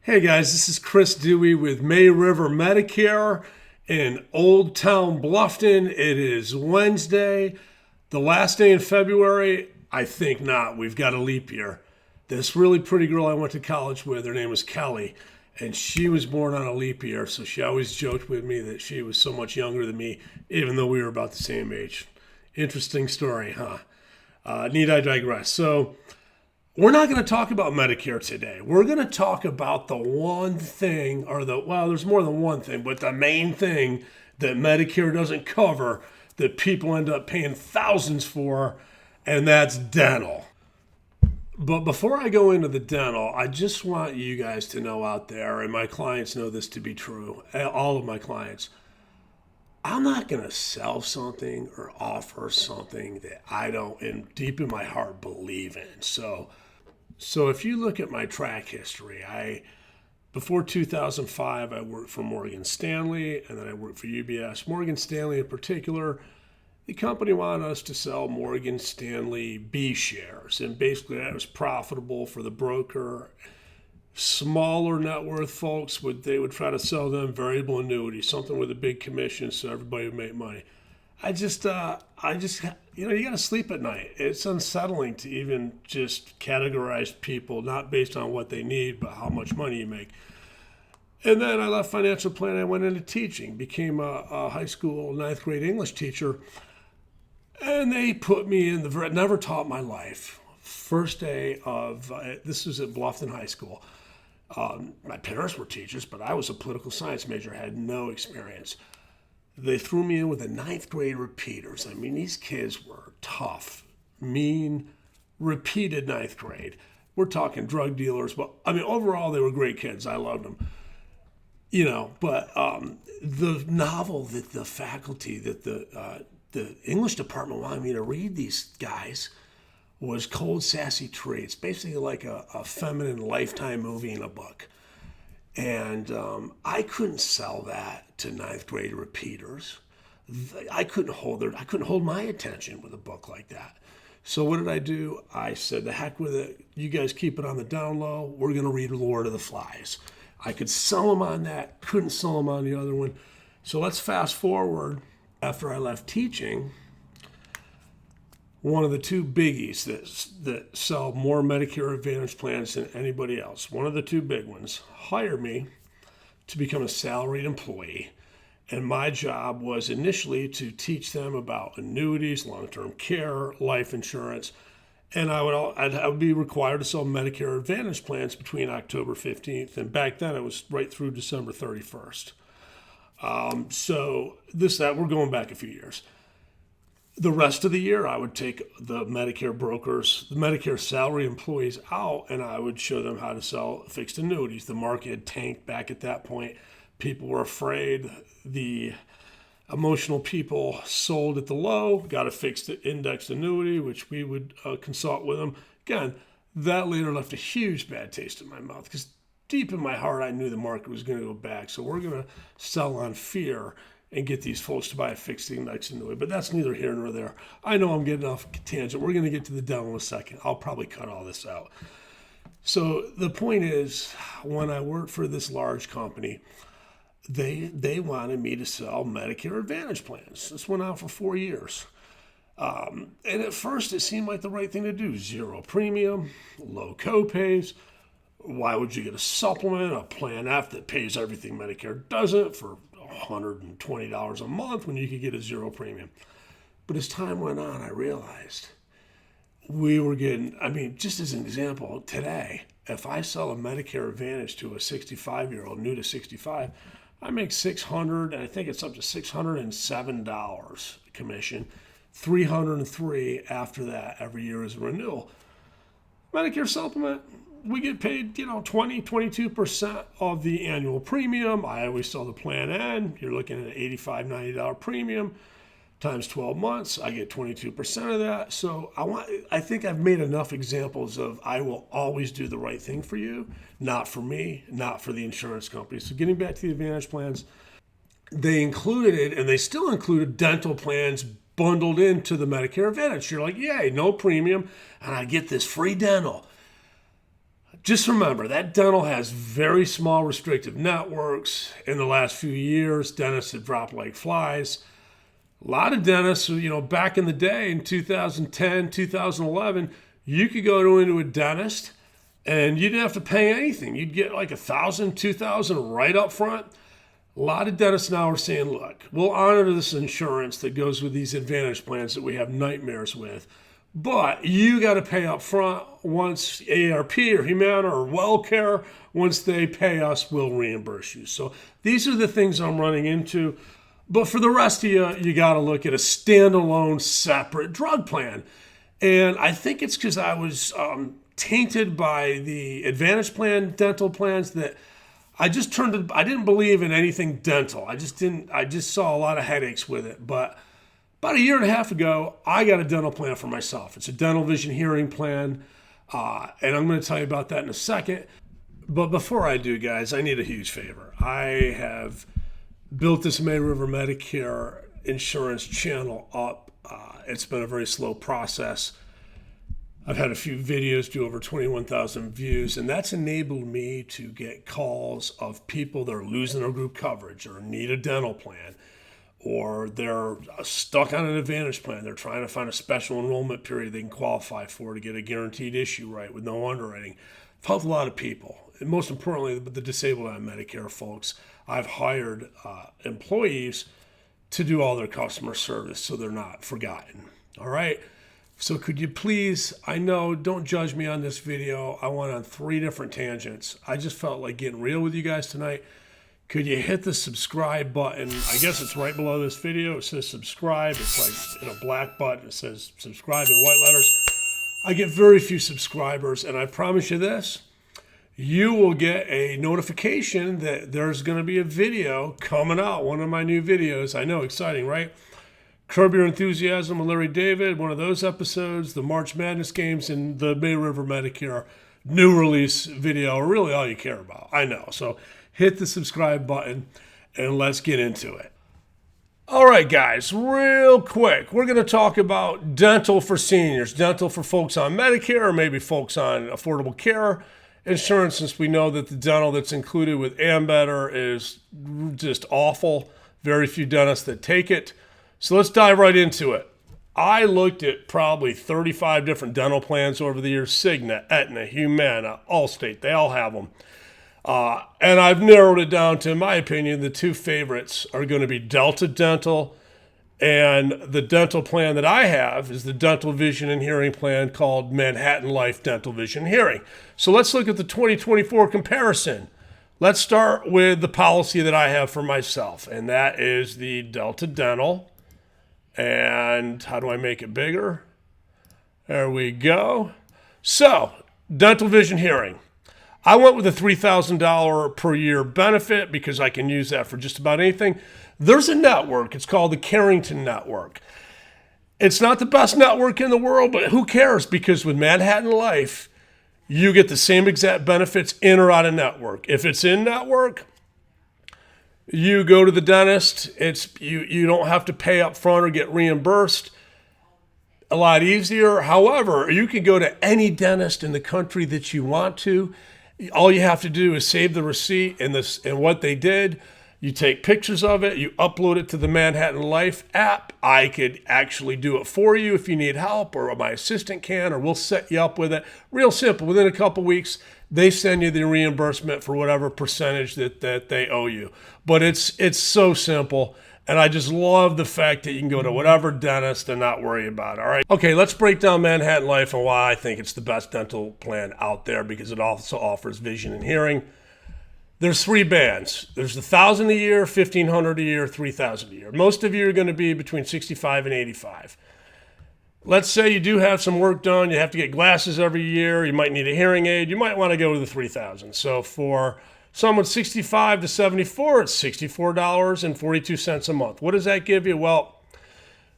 Hey guys, this is Chris Dewey with May River Medicare in Old Town Bluffton. It is Wednesday, the last day in February. I think not. We've got a leap year. This really pretty girl I went to college with, her name was Kelly, and she was born on a leap year, so she always joked with me that she was so much younger than me, even though we were about the same age. Interesting story, huh? Need I digress? So, we're not going to talk about Medicare today. We're going to talk about the one thing, there's more than one thing, but the main thing that Medicare doesn't cover that people end up paying thousands for, and that's dental. But before I go into the dental, I just want you guys to know out there, and my clients know this to be true, all of my clients, I'm not going to sell something or offer something that I don't, and deep in my heart, believe in. So if you look at my track history, before 2005, I worked for Morgan Stanley, and then I worked for UBS. Morgan Stanley in particular, the company wanted us to sell Morgan Stanley B shares, and basically that was profitable for the broker. Smaller net worth folks they would try to sell them variable annuities, something with a big commission, so everybody would make money. You got to sleep at night. It's unsettling to even just categorize people, not based on what they need, but how much money you make. And then I left financial planning. I went into teaching, became a high school ninth grade English teacher. And they put me in never taught my life. First day of, this was at Bluffton High School. My parents were teachers, but I was a political science major, had no experience. They threw me in with the ninth grade repeaters. I mean, these kids were tough, mean, repeated ninth grade. We're talking drug dealers, but I mean, overall, they were great kids. I loved them. But the novel that the faculty, that the English department wanted me to read these guys was Cold Sassy Treats, basically like a feminine Lifetime movie in a book. And I couldn't sell that to ninth grade repeaters. I couldn't hold my attention with a book like that. So what did I do? I said, the heck with it. You guys keep it on the down low. We're going to read Lord of the Flies. I could sell them on that, couldn't sell them on the other one. So let's fast forward. After I left teaching, one of the two biggies that sell more Medicare Advantage plans than anybody else, one of the two big ones, hired me to become a salaried employee. And my job was initially to teach them about annuities, long-term care, life insurance, and I would be required to sell Medicare Advantage plans between October 15th, and back then it was right through December 31st. We're going back a few years. The rest of the year, I would take the Medicare brokers, the Medicare salary employees out, and I would show them how to sell fixed annuities. The market had tanked back at that point. People were afraid. The emotional people sold at the low, got a fixed indexed annuity, which we would consult with them. Again, that later left a huge bad taste in my mouth because deep in my heart, I knew the market was going to go back. So we're going to sell on fear and get these folks to buy a fixed index annuity. But that's neither here nor there. I know I'm getting off tangent. We're going to get to the demo in a second. I'll probably cut all this out. So the point is, when I worked for this large company, they wanted me to sell Medicare Advantage plans. This went on for 4 years. And at first, it seemed like the right thing to do. Zero premium, low copays. Why would you get a supplement, a Plan F that pays everything Medicare doesn't for $120 a month when you could get a zero premium? But as time went on, I realized we were getting, just as an example, today, if I sell a Medicare Advantage to a 65-year-old, new to 65, I make $600, and I think it's up to $607 commission, $303 after that every year as a renewal. Medicare supplement, we get paid, 22% of the annual premium. I always sell the Plan N. You're looking at an $85, $90 premium times 12 months. I get 22% of that. So I think I've made enough examples of I will always do the right thing for you, not for me, not for the insurance company. So getting back to the Advantage plans, they included, and they still included, dental plans bundled into the Medicare Advantage. You're like, yay, no premium, and I get this free dental. Just remember that dental has very small restrictive networks. In the last few years, dentists have dropped like flies. A lot of dentists, back in the day in 2010, 2011, you could go into a dentist and you didn't have to pay anything. You'd get like $1,000, $2,000 right up front. A lot of dentists now are saying, look, we'll honor this insurance that goes with these Advantage plans that we have nightmares with, but you got to pay up front. Once AARP or Humana or WellCare, once they pay us, we'll reimburse you. So these are the things I'm running into. But for the rest of you got to look at a standalone, separate drug plan. And I think it's because I was tainted by the Advantage plan, dental plans, that I didn't believe in anything dental. I just saw a lot of headaches with it. But about a year and a half ago, I got a dental plan for myself. It's a dental vision hearing plan. And I'm going to tell you about that in a second. But before I do, guys, I need a huge favor. I have built this May River Medicare insurance channel up. It's been a very slow process. I've had a few videos do over 21,000 views, and that's enabled me to get calls of people that are losing their group coverage or need a dental plan, or they're stuck on an Advantage plan. They're trying to find a special enrollment period they can qualify for to get a guaranteed issue right with no underwriting. I've helped a lot of people, and most importantly, the disabled on Medicare folks. I've hired employees to do all their customer service so they're not forgotten. All right. So could you please, I know, don't judge me on this video. I went on 3 different tangents. I just felt like getting real with you guys tonight. Could you hit the subscribe button? I guess it's right below this video. It says subscribe. It's like in a black button. It says subscribe in white letters. I get very few subscribers, and I promise you this. You will get a notification that there's going to be a video coming out, one of my new videos. I know, exciting, right? Curb Your Enthusiasm with Larry David, one of those episodes, the March Madness games, and the May River Medicare new release video are really all you care about. I know. So hit the subscribe button and let's get into it. All right, guys, real quick, we're going to talk about dental for seniors, dental for folks on Medicare or maybe folks on Affordable Care insurance, since we know that the dental that's included with Ambetter is just awful. Very few dentists that take it. So let's dive right into it. I looked at probably 35 different dental plans over the years: Cigna, Aetna, Humana, Allstate, they all have them. And I've narrowed it down to, in my opinion, the 2 favorites are going to be Delta Dental, and the dental plan that I have is the Dental Vision and Hearing plan called Manhattan Life Dental Vision Hearing. So let's look at the 2024 comparison. Let's start with the policy that I have for myself, and that is the Delta Dental. And how do I make it bigger? There we go. So, Dental Vision Hearing. I went with a $3,000 per year benefit because I can use that for just about anything. There's a network. It's called the Carrington Network. It's not the best network in the world, but who cares? Because with Manhattan Life, you get the same exact benefits in or out of network. If it's in network, you go to the dentist. You don't have to pay up front or get reimbursed. A lot easier. However, you can go to any dentist in the country that you want to. All you have to do is save the receipt and what they did. You take pictures of it. You upload it to the Manhattan Life app. I could actually do it for you if you need help, or my assistant can, or we'll set you up with it. Real simple. Within a couple weeks, they send you the reimbursement for whatever percentage that they owe you. But it's so simple. And I just love the fact that you can go to whatever dentist and not worry about it. All right. Okay, let's break down Manhattan Life and why I think it's the best dental plan out there, because it also offers vision and hearing. There's 3 bands. There's $1,000 a year, $1,500 a year, $3,000 a year. Most of you are going to be between 65 and 85. Let's say you do have some work done. You have to get glasses every year. You might need a hearing aid. You might want to go to the $3,000. So for someone 65 to 74, it's $64.42 a month. What does that give you? Well,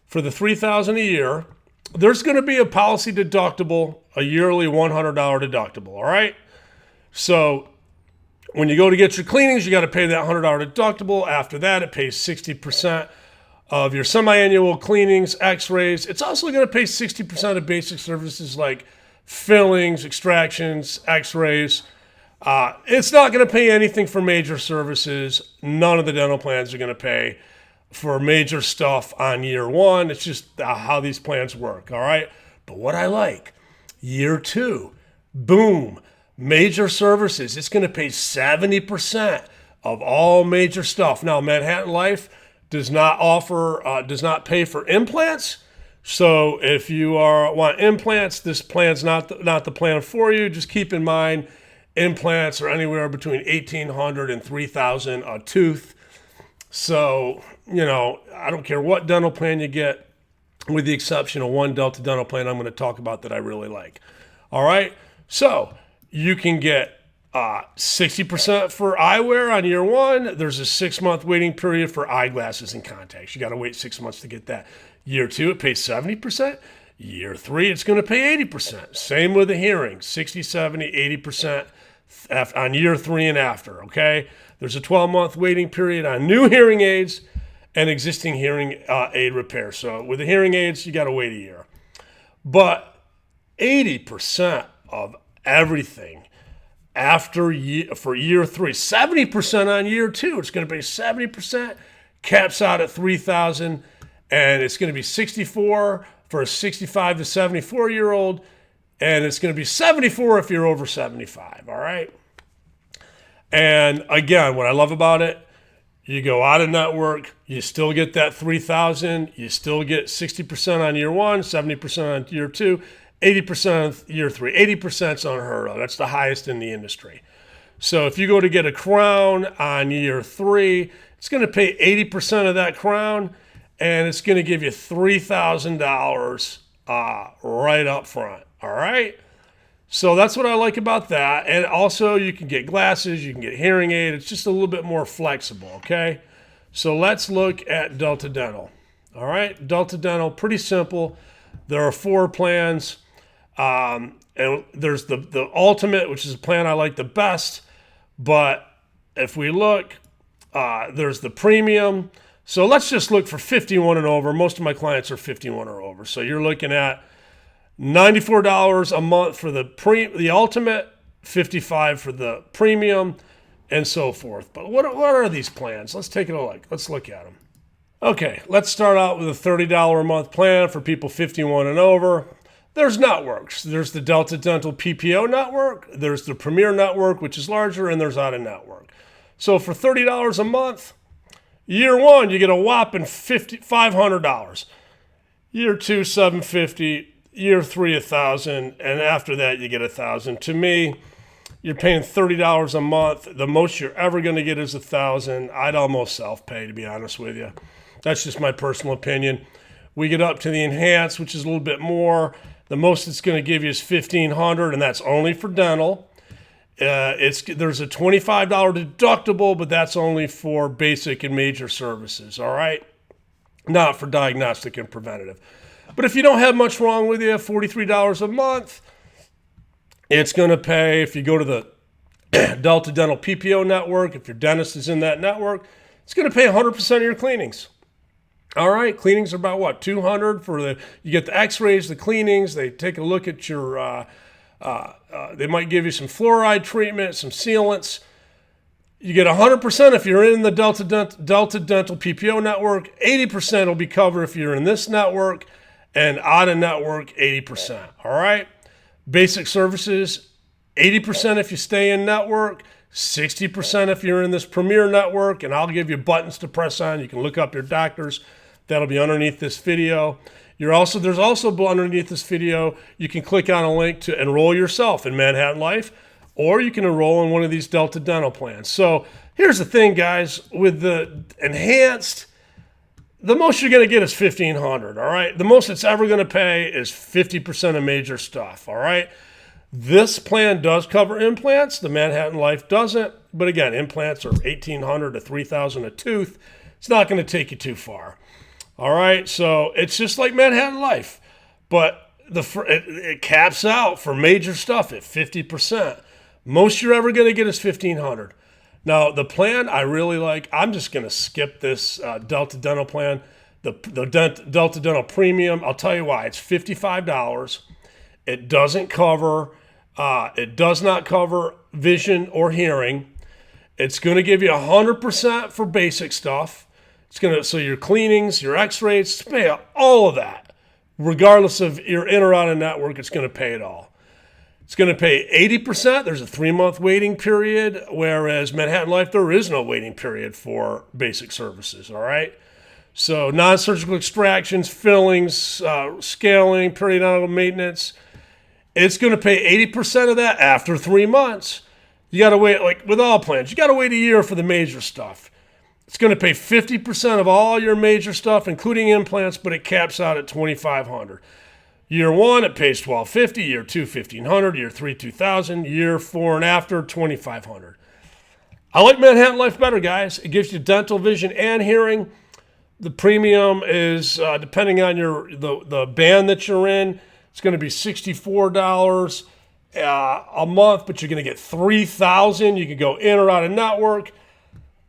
for the $3,000 a year, there's going to be a policy deductible, a yearly $100 deductible. All right. So when you go to get your cleanings, you got to pay that $100 deductible. After that, it pays 60% of your semi-annual cleanings, x-rays. It's also going to pay 60% of basic services like fillings, extractions, x-rays. It's not going to pay anything for major services. None of the dental plans are going to pay for major stuff on year one. It's just how these plans work, all right? But what I like, year two, boom, major services. It's going to pay 70% of all major stuff. Now, Manhattan Life does not pay for implants. So if you want implants, this plan's not the plan for you. Just keep in mind, implants are anywhere between $1,800 and $3,000 a tooth. So, I don't care what dental plan you get, with the exception of one Delta dental plan I'm going to talk about that I really like. All right? So you can get 60% for eyewear on year one. There's a 6-month waiting period for eyeglasses and contacts. You got to wait 6 months to get that. Year two, it pays 70%. Year three, it's going to pay 80%. Same with the hearing, 60, 70, 80% on year three and after, okay? There's a 12-month waiting period on new hearing aids and existing hearing aid repair. So with the hearing aids, you got to wait a year. But 80% of everything for year three, 70% on year two. It's going to be 70%, caps out at $3,000, and it's going to be 64 for a 65 to 74-year-old, and it's going to be 74 if you're over 75, all right? And again, what I love about it, you go out of network, you still get that $3,000, you still get 60% on year one, 70% on year two, 80% on year three. 80% is unheard of. That's the highest in the industry. So if you go to get a crown on year three, it's going to pay 80% of that crown, and it's going to give you $3,000 right up front. All right? So that's what I like about that. And also, you can get glasses, you can get hearing aid. It's just a little bit more flexible, okay? So let's look at Delta Dental. All right? Delta Dental, pretty simple. There are 4 plans. And there's the ultimate, which is a plan I like the best. But if we look, there's the premium. So let's just look for 51 and over. Most of my clients are 51 or over. So you're looking at $94 a month for the ultimate, $55 for the premium, and so forth. But what are these plans? Let's take a look. Let's look at them. Okay, let's start out with a $30 a month plan for people 51 and over. There's networks. There's the Delta Dental PPO network. There's the Premier network, which is larger, and there's out of network. So for $30 a month, year one, you get a whopping $500. Year two, $750. Year three, $1,000. And after that, you get $1,000. To me, you're paying $30 a month. The most you're ever going to get is $1,000. I'd almost self-pay, to be honest with you. That's just my personal opinion. We get up to the enhanced, which is a little bit more. The most it's going to give you is $1,500, and that's only for dental. There's a $25 deductible, but that's only for basic and major services, all right? Not for diagnostic and preventative. But if you don't have much wrong with you, $43 a month, it's going to pay, if you go to the Delta Dental PPO network, if your dentist is in that network, it's going to pay 100% of your cleanings. All right, cleanings are about what, $200 you get the x-rays, the cleanings, they take a look at your, they might give you some fluoride treatment, some sealants. You get 100% if you're in the Delta Dental PPO network, 80% will be covered if you're in this network, and out of network, 80%, all right? Basic services, 80% if you stay in network, 60% if you're in this Premier network, and I'll give you buttons to press on. You can look up your doctors. That'll be underneath this video. There's also underneath this video, you can click on a link to enroll yourself in Manhattan Life, or you can enroll in one of these Delta Dental plans. So here's the thing, guys. With the enhanced, the most you're going to get is $1,500, all right? The most it's ever going to pay is 50% of major stuff, all right? This plan does cover implants. The Manhattan Life doesn't. But again, implants are $1,800 to $3,000 a tooth. It's not going to take you too far. All right, so it's just like Manhattan Life, but it caps out for major stuff at 50%. Most you're ever going to get is $1,500. Now, the plan I really like, I'm just going to skip this Delta Dental plan, the Delta Dental Premium. I'll tell you why. It's $55. It doesn't cover, it does not cover vision or hearing. It's going to give you 100% for basic stuff. It's going to, so your cleanings, your x-rays, pay all of that. Regardless of you're in or out of network, it's going to pay it all. It's going to pay 80%. There's a 3-month waiting period, whereas Manhattan Life, there is no waiting period for basic services, all right? So non-surgical extractions, fillings, scaling, periodontal maintenance, it's going to pay 80% of that after 3 months. You got to wait, like with all plans, you got to wait a year for the major stuff. It's going to pay 50% of all your major stuff, including implants, but it caps out at $2,500. Year 1, it pays $1,250. Year 2, $1,500. Year 3, $2,000. Year 4 and after, $2,500. I like Manhattan Life better, guys. It gives you dental, vision, and hearing. The premium is, depending on the band that you're in, it's going to be $64 a month, but you're going to get $3,000. You can go in or out of network.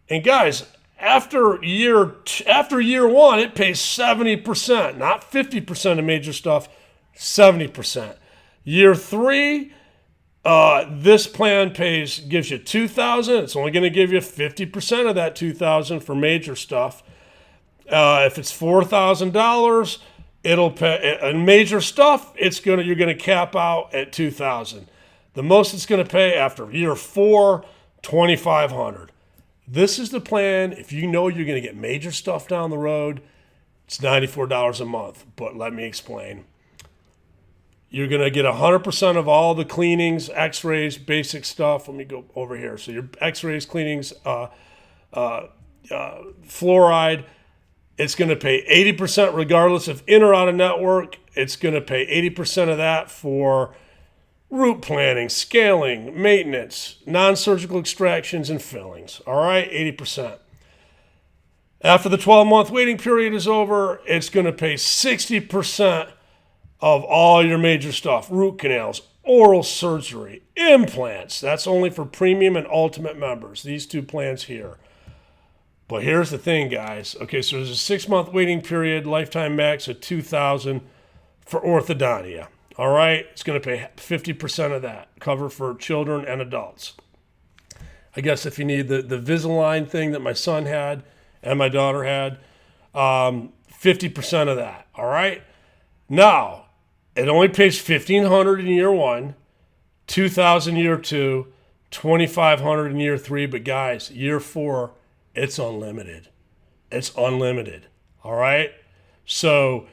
And guys, after year 1, it pays 70%, not 50% of major stuff, 70%. Year 3, this plan gives you $2,000. It's only going to give you 50% of that $2,000 for major stuff. If it's $4,000, it'll pay. And major stuff, you're going to cap out at $2,000. The most it's going to pay after year 4, $2,500. This is the plan. If you know you're going to get major stuff down the road, it's $94 a month. But let me explain. You're going to get 100% of all the cleanings, x-rays, basic stuff. Let me go over here. So your x-rays, cleanings, fluoride, it's going to pay 80% regardless of in or out of network. It's going to pay 80% of that for root planning, scaling, maintenance, non-surgical extractions, and fillings. All right, 80%. After the 12-month waiting period is over, it's going to pay 60% of all your major stuff, root canals, oral surgery, implants. That's only for premium and ultimate members, these 2 plans here. But here's the thing, guys. Okay, so there's a 6-month waiting period, lifetime max of $2,000 for orthodontia. All right, it's going to pay 50% of that, cover for children and adults. I guess if you need the Invisalign thing that my son had and my daughter had, 50% of that. All right. Now, it only pays $1,500 in year 1, $2,000 year 2, $2,500 in year 3. But guys, year 4, it's unlimited. It's unlimited. All right. So,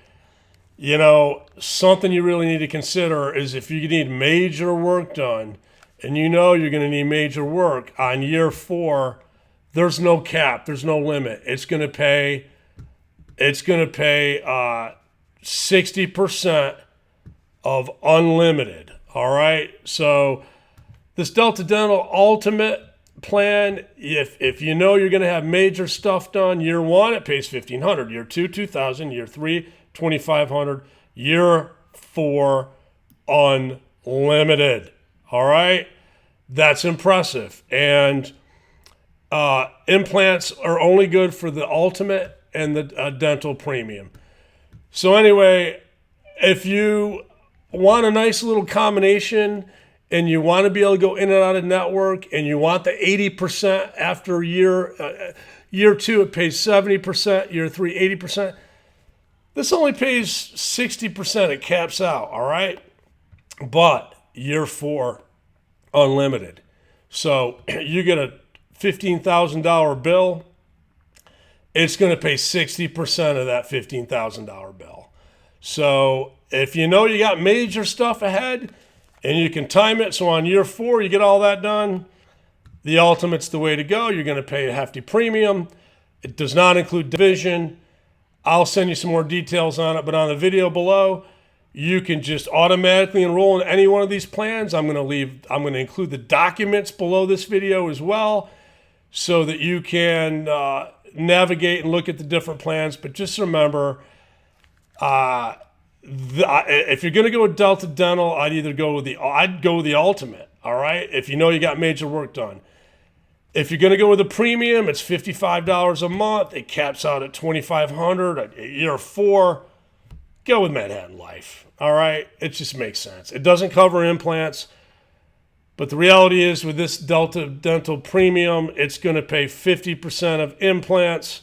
something you really need to consider is if you need major work done, and you're going to need major work on year 4, there's no cap, there's no limit. It's going to pay 60% of unlimited. All right. So this Delta Dental Ultimate plan, if you're going to have major stuff done, year 1, it pays $1,500. Year 2, $2,000. Year 3, $2,500. Year 4, unlimited. All right, that's impressive. And implants are only good for the ultimate and the dental premium. So anyway, if you want a nice little combination and you want to be able to go in and out of network and you want the 80% after year 2, it pays 70%. Year 3, 80%. This only pays 60%. It caps out, all right? But year 4, unlimited. So you get a $15,000 bill. It's going to pay 60% of that $15,000 bill. So if you got major stuff ahead and you can time it so on year 4 you get all that done, the Ultimate's the way to go. You're going to pay a hefty premium. It does not include division. I'll send you some more details on it, but on the video below, you can just automatically enroll in any one of these plans. I'm going to include the documents below this video as well so that you can navigate and look at the different plans. But just remember, if you're going to go with Delta Dental, I'd go with the Ultimate. All right, if you got major work done. If you're going to go with a premium, it's $55 a month. It caps out at $2,500 at year 4. go with Manhattan Life. All right? It just makes sense. It doesn't cover implants, but the reality is with this Delta Dental Premium, it's going to pay 50% of implants,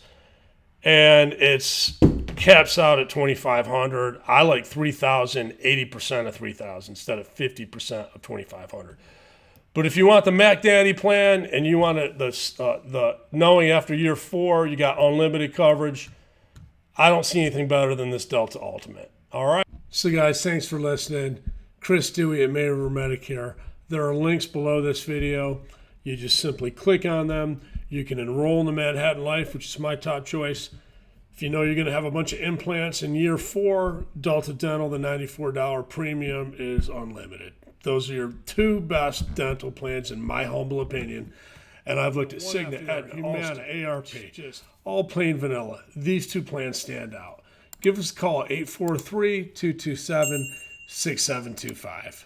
and it's caps out at $2,500. I like $3,000, 80% of $3,000 instead of 50% of $2,500. But if you want the Mac Daddy plan and you want the knowing after year 4 you got unlimited coverage, I don't see anything better than this Delta Ultimate. All right. So guys, thanks for listening. Chris Dewey at May River Medicare. There are links below this video. You just simply click on them. You can enroll in the Manhattan Life, which is my top choice. If you know you're going to have a bunch of implants in year 4, Delta Dental, the $94 premium is unlimited. Those are your 2 best dental plans in my humble opinion. And I've looked at Cigna, Aetna, Humana, ARP, just all plain vanilla. These 2 plans stand out. Give us a call at 843-227-6725.